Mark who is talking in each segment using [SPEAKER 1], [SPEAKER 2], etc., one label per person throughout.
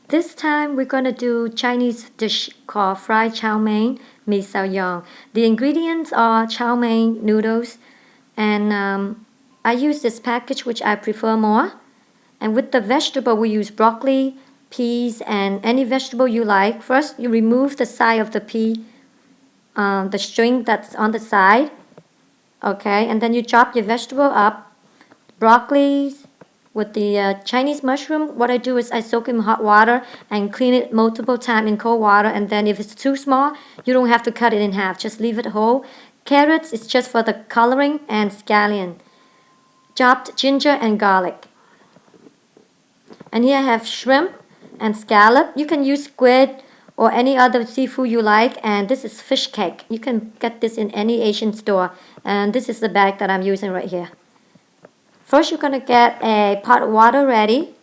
[SPEAKER 1] This time we're gonna do Chinese dish called fried chow mein, mi Xao Gion. The ingredients are chow mein noodles, and I use this package which I prefer more. And with the vegetable we use broccoli, peas, and any vegetable you like. First you remove the side of the pea, the string that's on the side, okay, and then you chop your vegetable up. Broccoli with the Chinese mushroom, what I do is I soak in hot water and clean it multiple times in cold water, and then if it's too small you don't have to cut it in half, just leave it whole. Carrots is just for the coloring, and scallion. Chopped ginger and garlic. And here I have shrimp and scallop. You can use squid or any other seafood you like, and this is fish cake. You can get this in any Asian store, and this is the bag that I'm using right here. First you're gonna get a pot of water ready.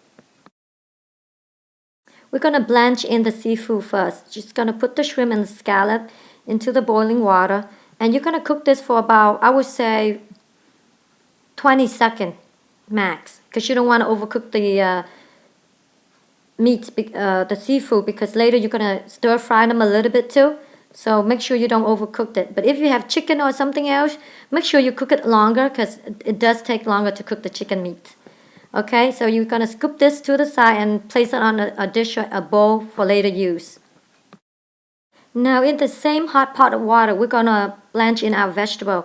[SPEAKER 1] We're gonna blanch in the seafood first. Just gonna put the shrimp and the scallop into the boiling water, and you're gonna cook this for about, I would say, 20 seconds max, because you don't want to overcook the the seafood, because later you're gonna stir fry them a little bit too. So make sure you don't overcook it. But if you have chicken or something else, make sure you cook it longer, because it does take longer to cook the chicken meat. Okay, so you're gonna scoop this to the side and place it on a dish or a bowl for later use. Now in the same hot pot of water, we're gonna blanch in our vegetable.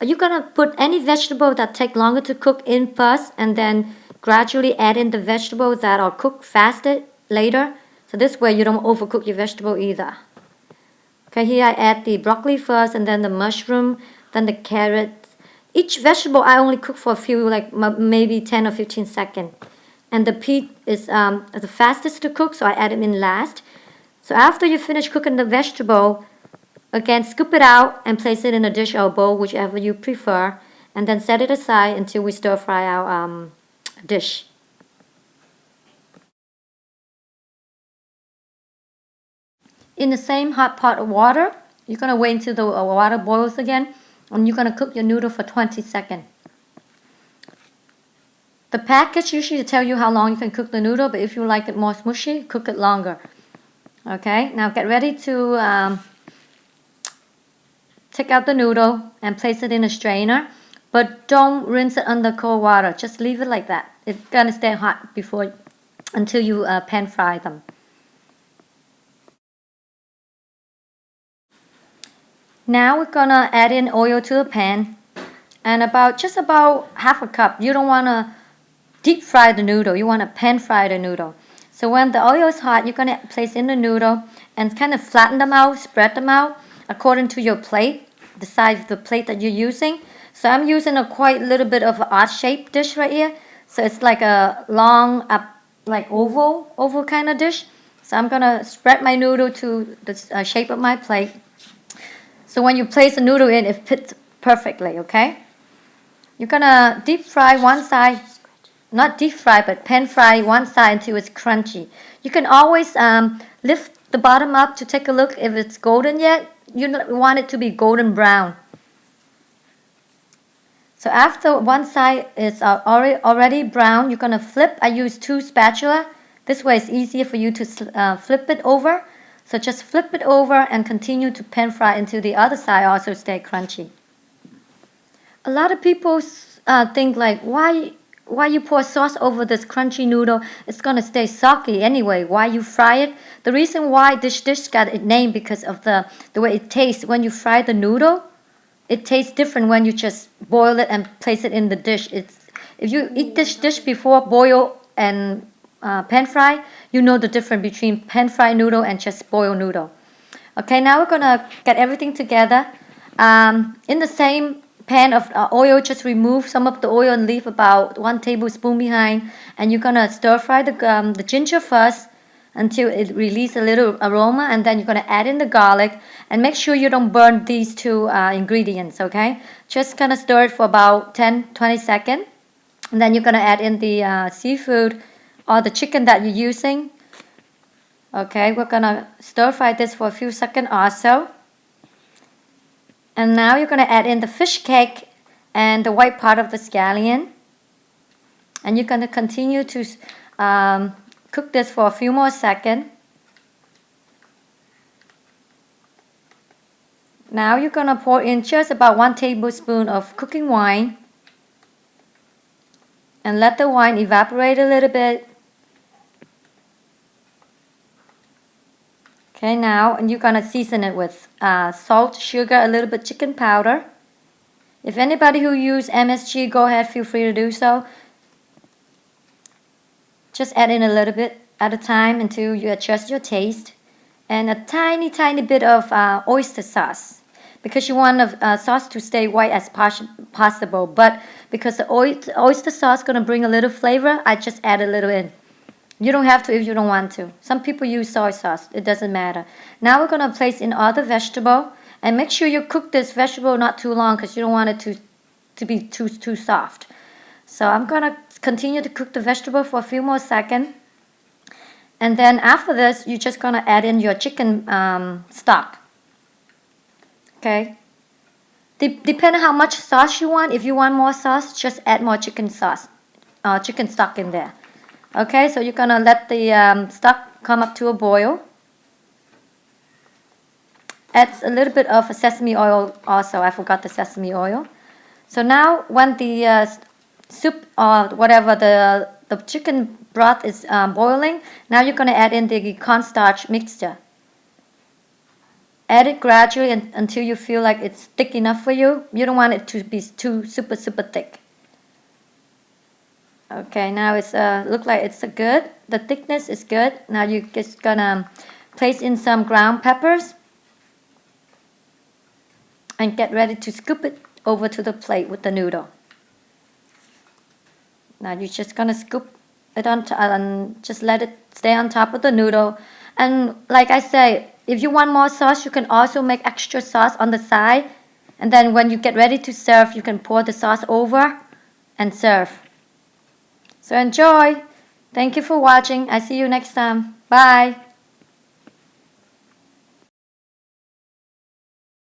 [SPEAKER 1] You're gonna put any vegetable that take longer to cook in first, and then gradually add in the vegetables that are cooked faster later. So this way you don't overcook your vegetable either. Okay, here I add the broccoli first, and then the mushroom, then the carrots. Each vegetable I only cook for a few, like maybe 10 or 15 seconds. And the pea is the fastest to cook, so I add it in last. So after you finish cooking the vegetable, again, scoop it out and place it in a dish or bowl, whichever you prefer, and then set it aside until we stir fry our dish. In the same hot pot of water, you're gonna wait until the water boils again, and you're gonna cook your noodle for 20 seconds. The package usually tell you how long you can cook the noodle, but if you like it more smushy, cook it longer. Okay, now get ready to take out the noodle and place it in a strainer, but don't rinse it under cold water. Just leave it like that. It's gonna stay hot until you pan fry them. Now we're gonna add in oil to the pan, and just about half a cup. You don't wanna deep fry the noodle. You wanna pan fry the noodle. So when the oil is hot, you're gonna place in the noodle and kind of flatten them out, spread them out according to your plate, the size of the plate that you're using. So I'm using a quite little bit of an odd-shaped dish right here. So it's like a long, like oval kind of dish. So I'm gonna spread my noodle to the shape of my plate. So when you place the noodle in, it fits perfectly, okay? You're gonna deep fry one side, not deep fry, but pan fry one side until it's crunchy. You can always lift the bottom up to take a look if it's golden yet. You want it to be golden brown. So after one side is already brown, you're gonna flip. I use 2 spatulas. This way it's easier for you to flip it over. So just flip it over and continue to pan fry until the other side also stay crunchy. A lot of people think like, why you pour sauce over this crunchy noodle? It's gonna stay soggy anyway. Why you fry it? The reason why this dish got its name because of the way it tastes. When you fry the noodle, it tastes different when you just boil it and place it in the dish. If you eat this dish before boil and pan fry, you know the difference between pan fry noodle and just boiled noodle. Okay, now we're gonna get everything together. In the same pan of oil, just remove some of the oil and leave about 1 tablespoon behind, and you're gonna stir fry the ginger first until it releases a little aroma, and then you're gonna add in the garlic, and make sure you don't burn these 2 ingredients, okay? Just gonna stir it for about 10-20 seconds, and then you're gonna add in the seafood or the chicken that you're using. Okay, we're gonna stir fry this for a few seconds or so. And now you're gonna add in the fish cake and the white part of the scallion. And you're gonna continue to cook this for a few more seconds. Now you're gonna pour in just about 1 tablespoon of cooking wine and let the wine evaporate a little bit. Okay, now and you're gonna season it with salt, sugar, a little bit chicken powder. If anybody who use MSG, go ahead, feel free to do so. Just add in a little bit at a time until you adjust your taste. And a tiny bit of oyster sauce, because you want the sauce to stay white as possible, but because the oyster sauce is going to bring a little flavor, I just add a little in. You don't have to if you don't want to. Some people use soy sauce, it doesn't matter. Now we're going to place in all the vegetable, and make sure you cook this vegetable not too long because you don't want it to be too soft. So I'm going to continue to cook the vegetable for a few more seconds. And then after this, you're just going to add in your chicken stock. Okay? Depending how much sauce you want. If you want more sauce, just add more chicken sauce, chicken stock in there. Okay, so you're going to let the stock come up to a boil. Add a little bit of sesame oil also. I forgot the sesame oil. So now when the soup or whatever the chicken broth is boiling, now you're going to add in the cornstarch mixture. Add it gradually until you feel like it's thick enough for you. You don't want it to be too super thick. Okay, now it's look like it's good. The thickness is good. Now you're just gonna place in some ground peppers and get ready to scoop it over to the plate with the noodle. Now you're just gonna scoop it on and just let it stay on top of the noodle. And like I say, if you want more sauce, you can also make extra sauce on the side. And then when you get ready to serve, you can pour the sauce over and serve. So enjoy. Thank you for watching. I see you next time. Bye.